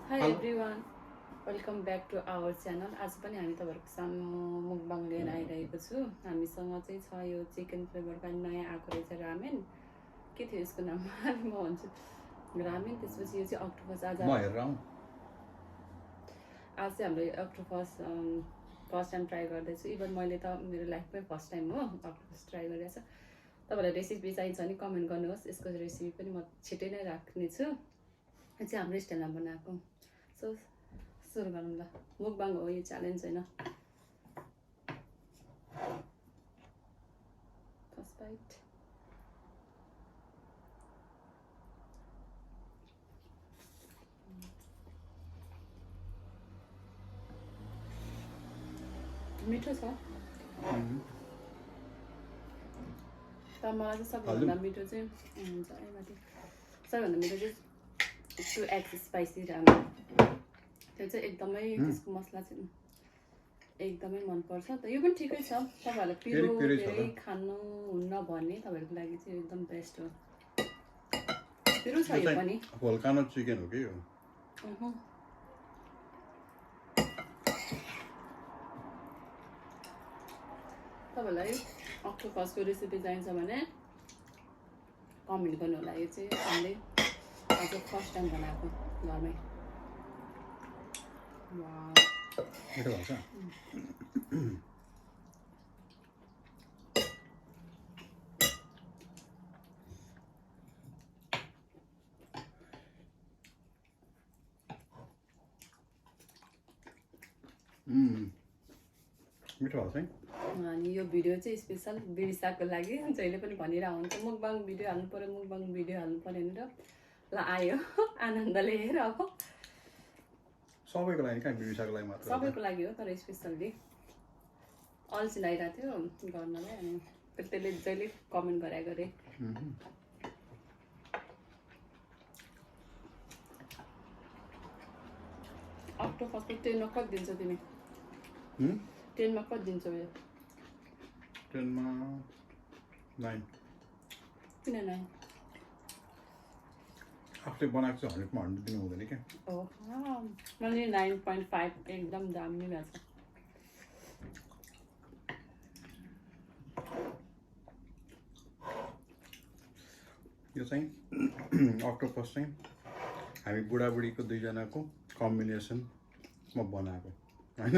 Hi everyone, welcome back to our channel. आज पनि हामी तपाईहरुको सामु मुकबाङ लिएर आइरहेको छु। हामीसँग चाहिँ छ यो चिकन फ्लेभरको नयाँ आएको रहेछ रामेन। के थियो यसको नाम? म भन्छु रामेन। त्यसपछि यो चाहिँ अक्टोपस। आज म हेरेर आउँ। आज चाहिँ हाम्रो अक्टोपस फर्स्ट टाइम ट्राई गर्दैछु। इभन मैले त मेरो लाइफमै फर्स्ट टाइम हो अक्टोपस ट्राई गरेको छ। तपाईहरुलाई रेसिपी चाहिन्छ भने कमेन्ट गर्नुहोस्। यसको रेसिपी पनि म छिटै नै राख्ने छु। यो चाहिँ हाम्रो स्टाइलमा बनाएको। सो सुरु गरौँ ल। मुकबाङ हो यो, च्यालेन्ज हैन। First bite. मिठो छ। तर मलाई चाहिँ सबैभन्दा मिठो चाहिँ हुन्छ है माथि। सबैभन्दा मिठो चाहिँ 2x स्पाइसी रामेन। त्यो चाहिँ एकदमै त्यसको मसला चाहिँ एकदमै मन पर्छ। त यो पनि ठिकै छ। तपाईहरुले पिरो धेरै खानु हुन्न भने तपाईहरुको लागि चाहिँ एकदम बेस्ट हो। पिरो छ यो पनि। भोल्कानो चिकन हो के यो? तपाईहरुलाई अक्टोपसको रेसिपी चाहिन्छ भने कमेन्ट गर्नु होला। यो चाहिँ हामीले आज फर्स्ट टाइम बनाएको घरमै। वाउ, मिठो भएको छ। मिठो भएको छ। अनि यो भिडियो चाहिँ स्पेशल बिरिसाको लागि जहिले पनि भनिरहेको हुन्छ मुकबाङ भिडियो हाल्नु पर्यो, मुकबाङ भिडियो हाल्नु पर्यो भनेर। ल आयो आनन्दले हेर। अब सबैको लागि, कहाँ बिरिसाको लागि मात्र? सबैको लागि हो, तर स्पेसल्ली अल्छी लागिरहेको थियो गर्नलाई। अनि त्यसले जहिले कमेन्ट गरे गरे। अक्टोपसको 10 मा कति दिन्छौ तिमी? 10 मा कति दिन्छौ यो? 10 मा 9। किन 9? आफूले बनाएको चाहिँ 100 मा 100 दिनु हुँदैन क्या। ओह, मैले 9.5 एकदम दामी भएको छ। यो चाहिँ अक्टोपस चाहिँ हामी बुढाबुढीको दुईजनाको कम्बिनेसनमा बनाएको हैन।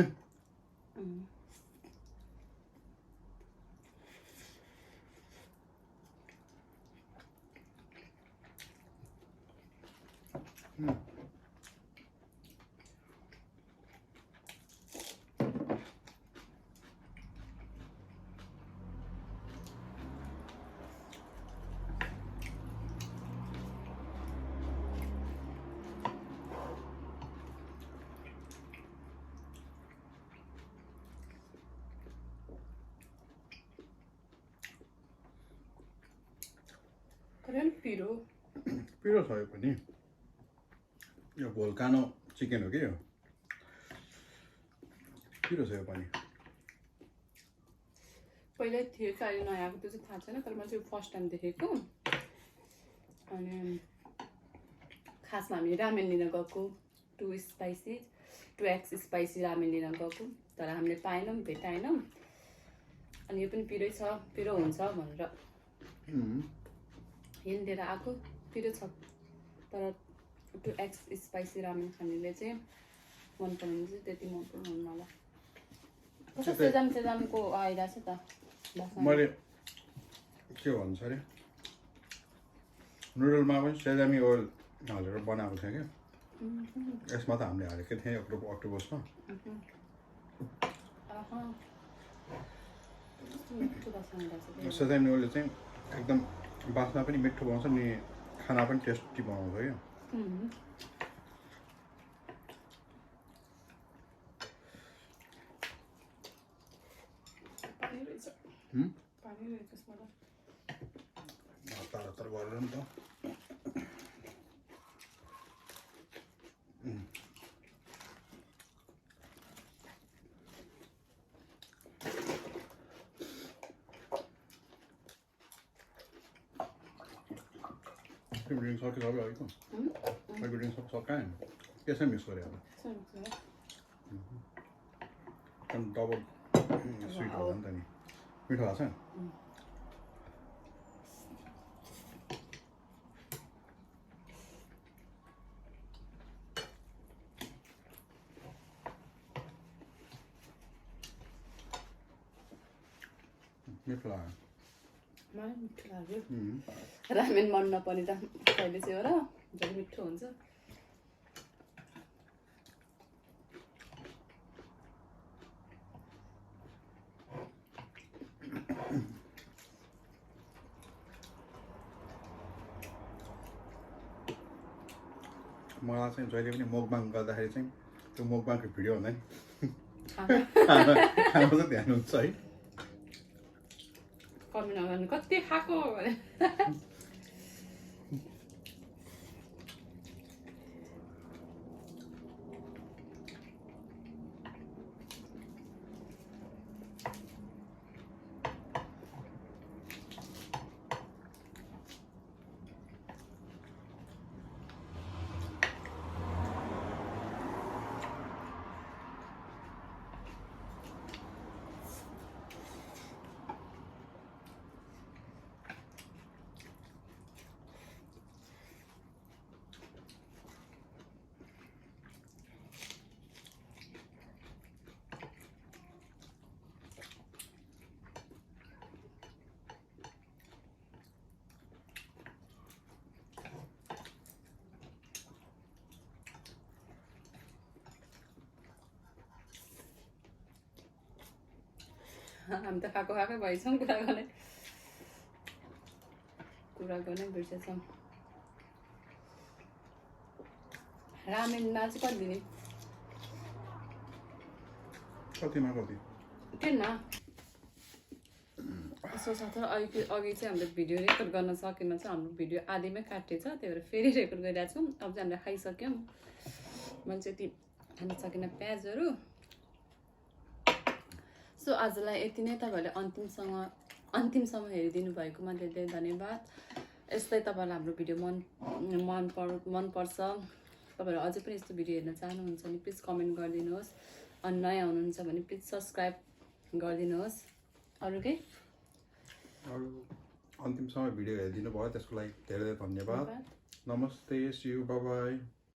पिरो छ यो पनि। यो भोल्कानो चिकन हो कि यो? पिरो छ यो पनि। पहिल्यै थियो कि अहिले नयाँ आएको त्यो चाहिँ थाहा छैन, तर मैले चाहिँ फर्स्ट टाइम देखेको। अनि खासमा हामी रामेन लिन गएको 2x स्पाइसी रामेन लिन गएको, तर हामीले पाएनौँ, भेटाएनौँ। अनि यो पनि पिरै छ, पिरो हुन्छ भनेर हिँडेर आएको। पिरो छ, तर 2x स्पाइसी रामेन खानेले चाहिँ मन पराउने चाहिँ त्यति मन पराउनु होला। कस्तो सेजामको आइरहेछ त। मैले के भन्छ अरे नुडलमा पनि सेजामी ओइल हालेर बनाएको थियो क्या। यसमा त हामीले हालेकै थियौँ अक्टोपसमा। सेजामी ओइलले चाहिँ एकदम बास्ना पनि मिठो बनाउँछ नि, खाना पनि टेस्टी बनाउँछ क्या। हतार गरेर नि त। Everything's like it's alright. Everything's like it's okay. त्यसै मिक्स गरे होला अनि डबल स्विट होला नि त नि मिठो भएको छ मिठो लाग्यो मलाई मिठो लाग्यो रामेन मन नपर्ने त कहिले चाहिँ हो र झन् मिठो हुन्छ मलाई चाहिँ जहिले पनि मुकबाङ गर्दाखेरि चाहिँ त्यो मुकबाङको भिडियो हुँदैन खाना चाहिँ ध्यान हुन्छ है कमी नगर्नु कति खाएको भने हामी त खाएको खाएकै भएछौँ कुरा गर्ने बिर्सेछौँ रामेनमा चाहिँ कति दिने कतिमा कति टेनमा सो साथै अघि चाहिँ हामीले भिडियो रेकर्ड गर्न सकेन चाहिँ हाम्रो भिडियो आधीमै काटिएछ त्यही भएर फेरि रेकर्ड गरिरहेको छौँ अब चाहिँ हामीले खाइसक्यौँ मैले चाहिँ यति खान सकिनँ प्याजहरू सो आजलाई यति नै तपाईँहरूले अन्तिमसम्म हेरिदिनु भएकोमा धेरै धेरै धन्यवाद यस्तै तपाईँहरूलाई हाम्रो भिडियो मनपर्छ तपाईँहरू अझै पनि यस्तो भिडियो हेर्न चाहनुहुन्छ भने प्लिज कमेन्ट गरिदिनुहोस् अनि नयाँ हुनुहुन्छ भने प्लिज सब्सक्राइब गरिदिनुहोस् अरू केही अरू अन्तिमसम्म भिडियो हेरिदिनु भयो त्यसको लागि धेरै धेरै धन्यवाद नमस्ते सी यू बाई बाई